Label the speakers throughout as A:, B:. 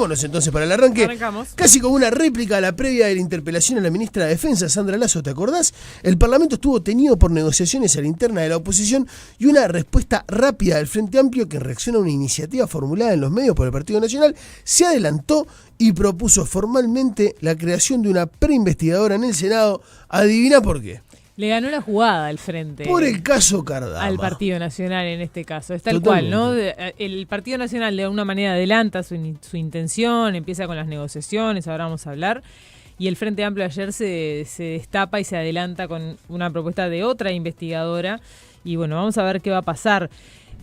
A: Vámonos entonces para el arranque.
B: Arrancamos.
A: Casi como una réplica a la previa de la interpelación a la ministra de Defensa, Sandra Lasso, ¿te acordás? El Parlamento estuvo tenido por negociaciones a la interna de la oposición y una respuesta rápida del Frente Amplio, que reacciona a una iniciativa formulada en los medios por el Partido Nacional, se adelantó y propuso formalmente la creación de una preinvestigadora en el Senado. ¿Adivina por qué?
B: Le ganó la jugada al Frente.
A: Por el caso Cardama.
B: Al Partido Nacional en este caso. Es tal cual, ¿no? El Partido Nacional de alguna manera adelanta su intención, empieza con las negociaciones, ahora vamos a hablar. Y el Frente Amplio ayer se destapa y se adelanta con una propuesta de otra investigadora. Y bueno, vamos a ver qué va a pasar.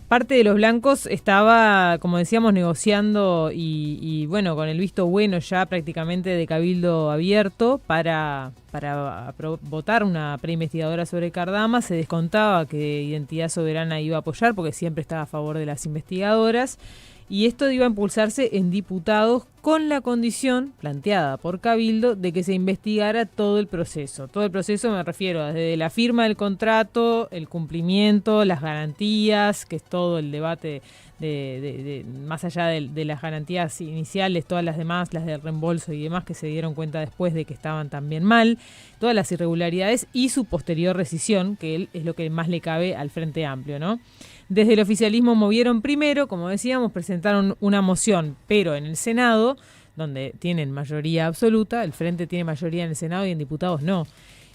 B: Parte de los blancos estaba, como decíamos, negociando y bueno, con el visto bueno ya prácticamente de cabildo abierto para votar una preinvestigadora sobre Cardama. Se descontaba que Identidad Soberana iba a apoyar porque siempre estaba a favor de las investigadoras. Y esto iba a impulsarse en diputados con la condición planteada por Cabildo de que se investigara todo el proceso. Todo el proceso me refiero desde la firma del contrato, el cumplimiento, las garantías, que es todo el debate de más allá de las garantías iniciales, todas las demás, las del reembolso y demás, que se dieron cuenta después de que estaban también mal, todas las irregularidades y su posterior rescisión, que es lo que más le cabe al Frente Amplio, ¿no? Desde el oficialismo movieron primero, como decíamos, presentaron una moción, pero en el Senado, donde tienen mayoría absoluta, el Frente tiene mayoría en el Senado y en diputados no.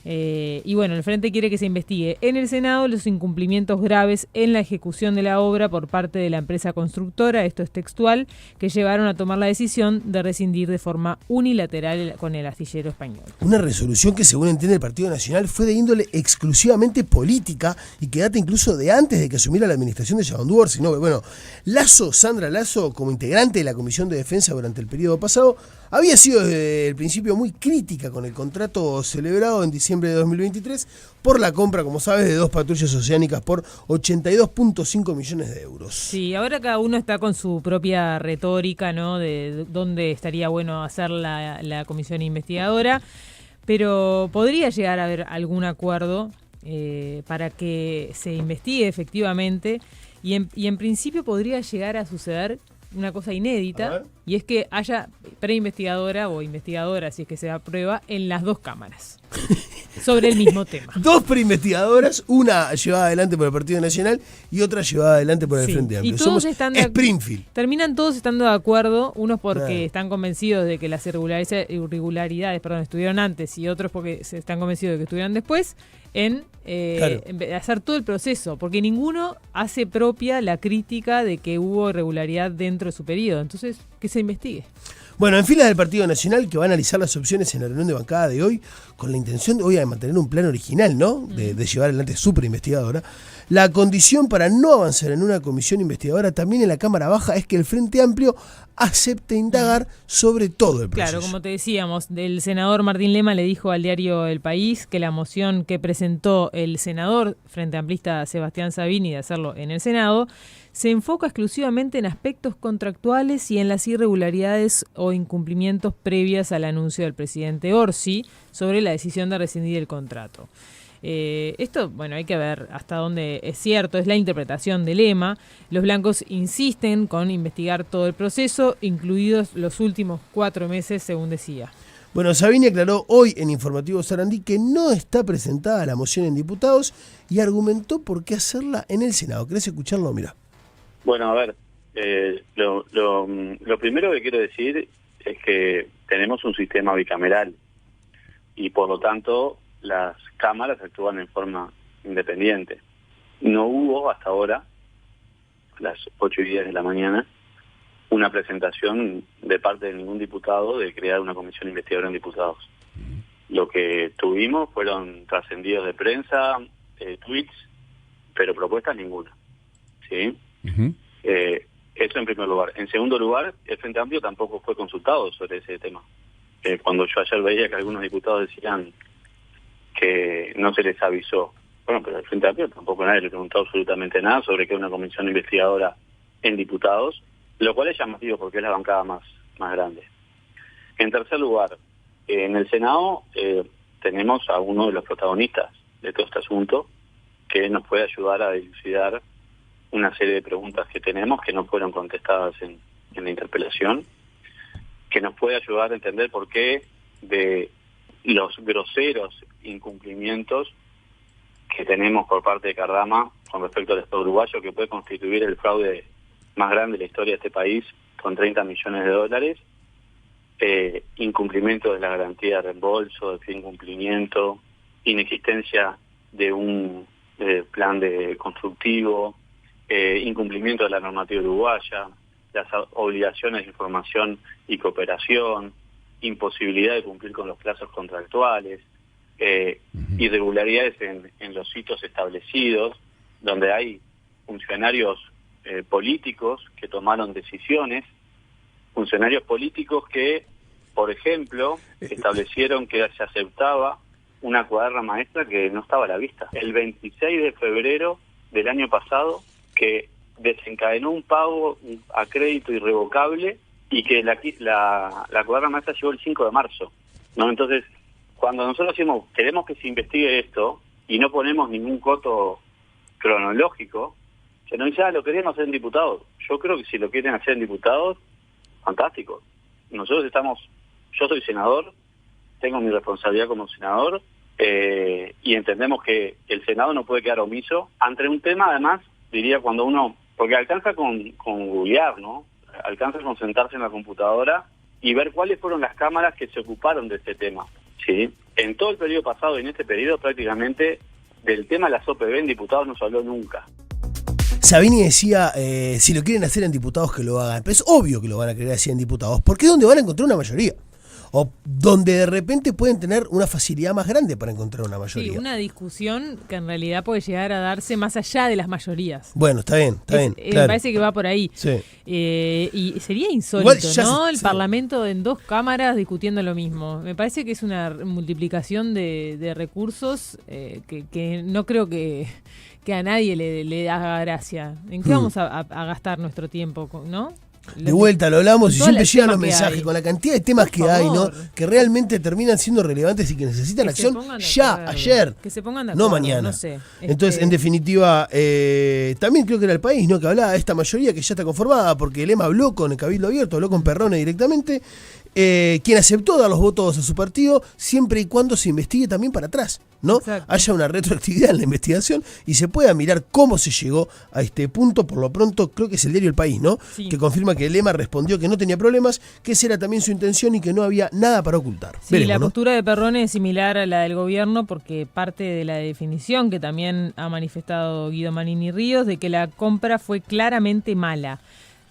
B: Y bueno, el Frente quiere que se investigue en el Senado los incumplimientos graves en la ejecución de la obra por parte de la empresa constructora, esto es textual, que llevaron a tomar la decisión de rescindir de forma unilateral con el astillero español. Una resolución que, según entiende el Partido Nacional, fue de índole exclusivamente política y que data incluso de antes de que asumiera la administración de Yaoundé Orsi, ¿no? Bueno, Sandra Lasso, como integrante de la Comisión de Defensa durante el periodo pasado, había sido desde el principio muy crítica con el contrato celebrado en diciembre de 2023 por la compra, como sabes, de 2 patrullas oceánicas por 82.5 millones de euros. Sí, ahora cada uno está con su propia retórica, ¿no? De dónde estaría bueno hacer la comisión investigadora, pero podría llegar a haber algún acuerdo para que se investigue efectivamente y en principio podría llegar a suceder una cosa inédita, y es que haya preinvestigadora o investigadora, si es que se aprueba, en las 2 cámaras sobre el mismo tema. 2 preinvestigadoras, una llevada adelante por el Partido Nacional y otra llevada adelante por el Frente Amplio. Y todos están
A: Springfield.
B: Terminan todos estando de acuerdo, unos porque están convencidos de que las irregularidades estuvieron antes, y otros porque se están convencidos de que estuvieron después, en hacer todo el proceso, porque ninguno hace propia la crítica de que hubo irregularidad dentro de su periodo. Entonces, que se investigue. Bueno, en filas del Partido Nacional, que va a analizar las opciones en la reunión de bancada de hoy, con la intención de mantener un plan original, ¿no? De llevar adelante superinvestigadora. La condición para no avanzar en una comisión investigadora también en la Cámara Baja es que el Frente Amplio acepte indagar sobre todo el proceso. Claro, como te decíamos, el senador Martín Lema le dijo al diario El País que la moción que presentó el senador frente amplista Sebastián Sabini de hacerlo en el Senado se enfoca exclusivamente en aspectos contractuales y en las irregularidades o incumplimientos previas al anuncio del presidente Orsi sobre la decisión de rescindir el contrato. Esto, bueno, hay que ver hasta dónde es cierto, es la interpretación de Lema. Los blancos insisten con investigar todo el proceso, incluidos los últimos 4 meses, según decía. Bueno, Sabini aclaró hoy en Informativo Sarandí que no está presentada la moción en diputados y argumentó por qué hacerla en el Senado. ¿Querés escucharlo? Mirá.
C: Bueno, a ver, lo primero que quiero decir es que tenemos un sistema bicameral y por lo tanto las cámaras actúan en forma independiente. No hubo hasta ahora, a las 8:10 de la mañana, una presentación de parte de ningún diputado de crear una comisión investigadora en diputados. Lo que tuvimos fueron trascendidos de prensa, tweets, pero propuestas ninguna. ¿Sí? Uh-huh. Eso en primer lugar. En segundo lugar, el Frente Amplio tampoco fue consultado sobre ese tema. Cuando yo ayer veía que algunos diputados decían que no se les avisó. Bueno, pero el Frente Amplio tampoco nadie le preguntó absolutamente nada sobre qué es una comisión investigadora en diputados, lo cual es llamativo porque es la bancada más grande. En tercer lugar, en el Senado tenemos a uno de los protagonistas de todo este asunto que nos puede ayudar a dilucidar una serie de preguntas que tenemos que no fueron contestadas en la interpelación que nos puede ayudar a entender por qué de los groseros incumplimientos que tenemos por parte de Cardama con respecto al Estado uruguayo, que puede constituir el fraude más grande de la historia de este país, con 30 millones de dólares, incumplimiento de la garantía de reembolso, de incumplimiento, inexistencia de un plan de constructivo, incumplimiento de la normativa uruguaya, las obligaciones de información y cooperación, imposibilidad de cumplir con los plazos contractuales, irregularidades en los hitos establecidos, donde hay funcionarios políticos que tomaron decisiones, funcionarios políticos que, por ejemplo, establecieron que se aceptaba una cuaderna maestra que no estaba a la vista. El 26 de febrero del año pasado, que desencadenó un pago a crédito irrevocable y que la cuaderna maestra llegó el 5 de marzo, ¿no? Entonces, cuando nosotros decimos, queremos que se investigue esto y no ponemos ningún coto cronológico, se nos dice, lo queremos hacer en diputados. Yo creo que si lo quieren hacer en diputados, fantástico. Nosotros yo soy senador, tengo mi responsabilidad como senador, y entendemos que el Senado no puede quedar omiso ante un tema, además, diría, cuando uno, porque alcanza con googlear, ¿no? Alcanza con sentarse en la computadora y ver cuáles fueron las cámaras que se ocuparon de este tema, ¿sí? En todo el periodo pasado y en este periodo prácticamente del tema de las OPB en diputados no se habló nunca.
A: Sabini decía, si lo quieren hacer en diputados que lo hagan, pero es obvio que lo van a querer hacer en diputados, porque es donde van a encontrar una mayoría. O donde de repente pueden tener una facilidad más grande para encontrar una mayoría.
B: Sí, una discusión que en realidad puede llegar a darse más allá de las mayorías.
A: Bueno, está bien. Claro.
B: Me parece que va por ahí.
A: Sí.
B: Y sería insólito, ¿no? El
A: sí.
B: Parlamento en dos cámaras discutiendo lo mismo. Me parece que es una multiplicación de recursos que no creo que a nadie le haga gracia. ¿En qué vamos a gastar nuestro tiempo, no?
A: De vuelta lo hablamos y siempre llegan los mensajes con la cantidad de temas que hay, ¿no? Que realmente terminan siendo relevantes y que necesitan acción ya, ayer,
B: que se pongan de acuerdo,
A: no mañana.
B: No sé,
A: Entonces, en definitiva, también creo que era el país, ¿no? Que hablaba de esta mayoría que ya está conformada, porque el EMA habló con el Cabildo Abierto, habló con Perrone directamente, quien aceptó dar los votos a su partido siempre y cuando se investigue también para atrás, ¿no?
B: Exacto.
A: Haya una retroactividad en la investigación y se pueda mirar cómo se llegó a este punto. Por lo pronto, creo que es el diario El País, ¿no?
B: Sí.
A: Que confirma que el EMA respondió que no tenía problemas, que esa era también su intención y que no había nada para ocultar.
B: Sí,
A: Veremos,
B: la
A: ¿no?
B: postura de Perrone es similar a la del gobierno porque parte de la definición que también ha manifestado Guido Manini Ríos de que la compra fue claramente mala.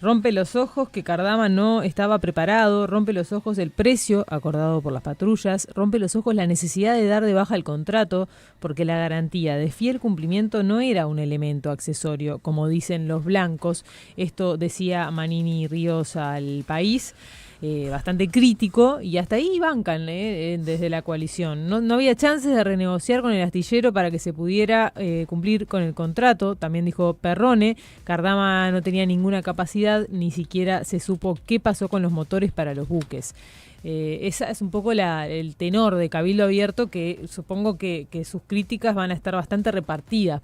B: Rompe los ojos que Cardama no estaba preparado, rompe los ojos el precio acordado por las patrullas, rompe los ojos la necesidad de dar de baja el contrato porque la garantía de fiel cumplimiento no era un elemento accesorio, como dicen los blancos. Esto decía Manini Ríos al País. Bastante crítico y hasta ahí bancan desde la coalición. No había chances de renegociar con el astillero para que se pudiera cumplir con el contrato, también dijo Perrone. Cardama no tenía ninguna capacidad, ni siquiera se supo qué pasó con los motores para los buques. Esa es un poco el tenor de Cabildo Abierto, que supongo que sus críticas van a estar bastante repartidas,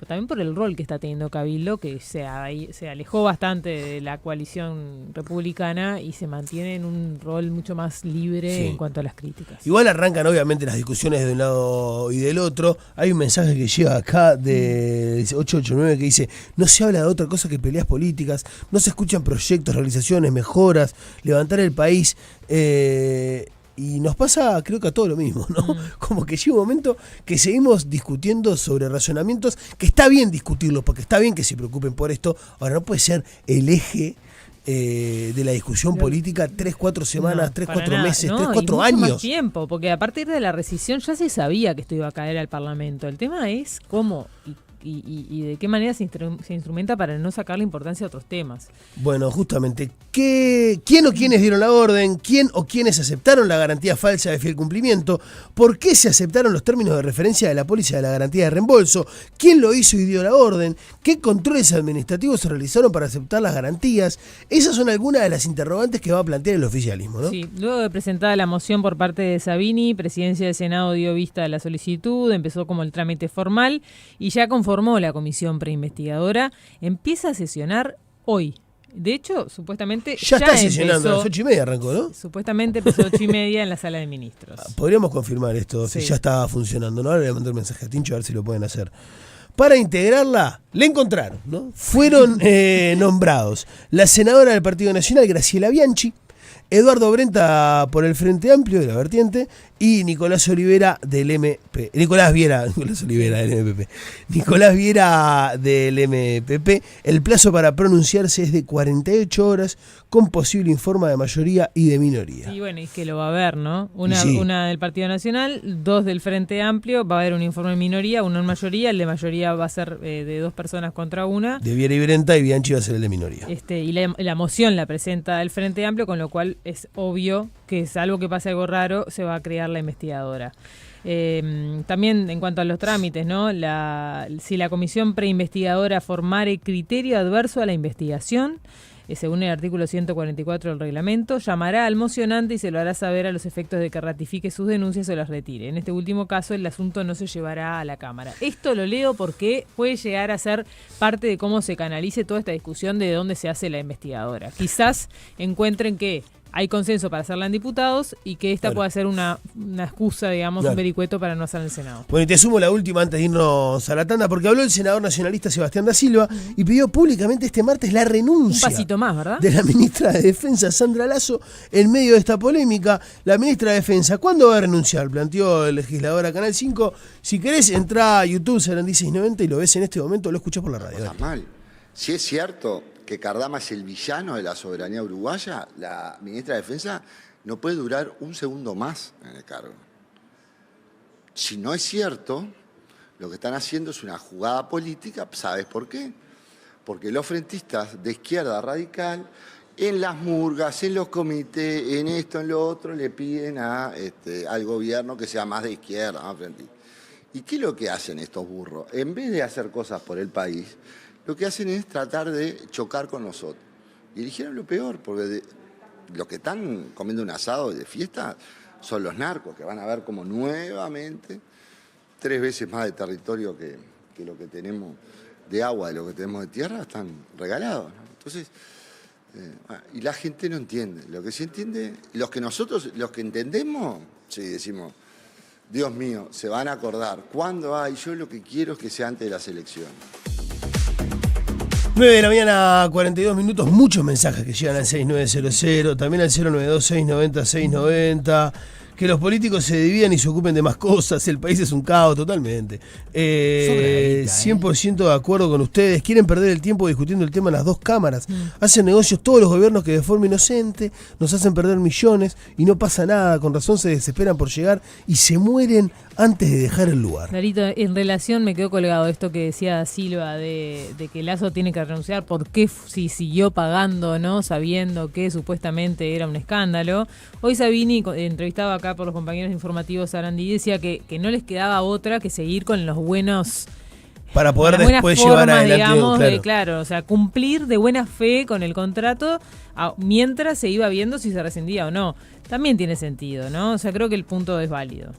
B: también por el rol que está teniendo Cabildo, que se alejó bastante de la coalición republicana y se mantiene en un rol mucho más libre en cuanto a las críticas.
A: Igual arrancan obviamente las discusiones de un lado y del otro. Hay un mensaje que llega acá de 889 que dice: no se habla de otra cosa que peleas políticas, no se escuchan proyectos, realizaciones, mejoras, levantar el país. Y nos pasa, creo que a todo lo mismo, ¿no? Como que llega un momento que seguimos discutiendo sobre razonamientos, que está bien discutirlos, porque está bien que se preocupen por esto. Ahora, no puede ser el eje de la discusión política 3-4 semanas, 3-4 meses, 3-4 años.
B: Más tiempo, porque a partir de la rescisión ya se sabía que esto iba a caer al Parlamento. El tema es cómo y de qué manera se instrumenta para no sacarle importancia a otros temas. Bueno,
A: justamente, ¿quién o quiénes dieron la orden? ¿Quién o quiénes aceptaron la garantía falsa de fiel cumplimiento? ¿Por qué se aceptaron los términos de referencia de la póliza de la garantía de reembolso? ¿Quién lo hizo y dio la orden? ¿Qué controles administrativos se realizaron para aceptar las garantías? Esas son algunas de las interrogantes que va a plantear el oficialismo, ¿no?
B: Sí, luego de presentada la moción por parte de Sabini, Presidencia del Senado dio vista a la solicitud, empezó como el trámite formal y ya conformó la comisión preinvestigadora, empieza a sesionar hoy. De hecho, supuestamente
A: ya está sesionando,
B: empezó,
A: a las 8:30 arrancó, ¿no?
B: Supuestamente empezó 8:30 en la sala de ministros.
A: Podríamos confirmar esto,
B: Sí.
A: si ya estaba funcionando, ¿no? Ahora le voy a mandar un mensaje a Tincho a ver si lo pueden hacer. Para integrarla, le encontraron, ¿no? Fueron nombrados la senadora del Partido Nacional, Graciela Bianchi, Eduardo Brenta por el Frente Amplio de la Vertiente y Nicolás Olivera del MPP. Nicolás Viera del MPP. Nicolás Viera del MPP. El plazo para pronunciarse es de 48 horas con posible informe de mayoría y de minoría.
B: Y bueno, y que lo va a haber, ¿no? Una del Partido Nacional, 2 del Frente Amplio, va a haber un informe de minoría, uno en mayoría, el de mayoría va a ser de 2 personas contra una.
A: De Viera y Brenta, y Bianchi va a ser el de minoría.
B: Y la moción la presenta el Frente Amplio, con lo cual es obvio que, salvo que pase algo raro, se va a crear la investigadora. También en cuanto a los trámites, ¿no? Si la comisión preinvestigadora formare criterio adverso a la investigación, según el artículo 144 del reglamento, llamará al mocionante y se lo hará saber a los efectos de que ratifique sus denuncias o las retire. En este último caso, el asunto no se llevará a la Cámara. Esto lo leo porque puede llegar a ser parte de cómo se canalice toda esta discusión de dónde se hace la investigadora. Quizás encuentren que hay consenso para hacerla en diputados y que esta pueda ser una excusa, digamos, un vericueto para no hacerla en el Senado.
A: Bueno, y te sumo la última antes de irnos a la tanda, porque habló el senador nacionalista Sebastián da Silva y pidió públicamente este martes la renuncia.
B: Un pasito más, ¿verdad?
A: De la ministra de Defensa, Sandra Lasso, en medio de esta polémica. La ministra de Defensa, ¿cuándo va a renunciar? Planteó el legislador a Canal 5. Si querés, entrá a YouTube, Sarandí 690 y lo ves en este momento, lo escuchás por la radio.
D: Está mal. Si es cierto que Cardama es el villano de la soberanía uruguaya, la ministra de Defensa no puede durar un segundo más en el cargo. Si no es cierto, lo que están haciendo es una jugada política. ¿Sabes por qué? Porque los frentistas de izquierda radical, en las murgas, en los comités, en esto, en lo otro, le piden al gobierno que sea más de izquierda, más frentista. ¿Y qué es lo que hacen estos burros? En vez de hacer cosas por el país, lo que hacen es tratar de chocar con nosotros. Y eligieron lo peor, porque los que están comiendo un asado de fiesta son los narcos, que van a ver como nuevamente 3 veces más de territorio que lo que tenemos de agua, de lo que tenemos de tierra, están regalados, ¿no? Entonces, y la gente no entiende. Lo que sí entiende, los que entendemos, sí, decimos, Dios mío, se van a acordar. ¿Cuándo hay? Yo lo que quiero es que sea antes de las elecciones.
A: 9 de la mañana, 42 minutos, muchos mensajes que llegan al 6900, también al 092-690-690, que los políticos se dividan y se ocupen de más cosas, el país es un caos, totalmente. 100% de acuerdo con ustedes, quieren perder el tiempo discutiendo el tema en las 2 cámaras, hacen negocios todos los gobiernos que de forma inocente nos hacen perder millones y no pasa nada, con razón se desesperan por llegar y se mueren antes de dejar el lugar.
B: Clarito, en relación me quedó colgado esto que decía Silva de que Lasso tiene que renunciar, ¿por qué si siguió pagando, no, sabiendo que supuestamente era un escándalo? Hoy Sabini, entrevistado acá por los compañeros informativos Sarandí, decía que no les quedaba otra que seguir con los buenos...
A: Para poder después
B: formas,
A: llevar adelante,
B: digamos,
A: claro.
B: o sea, cumplir de buena fe con el contrato mientras se iba viendo si se rescindía o no. También tiene sentido, ¿no? O sea, creo que el punto es válido.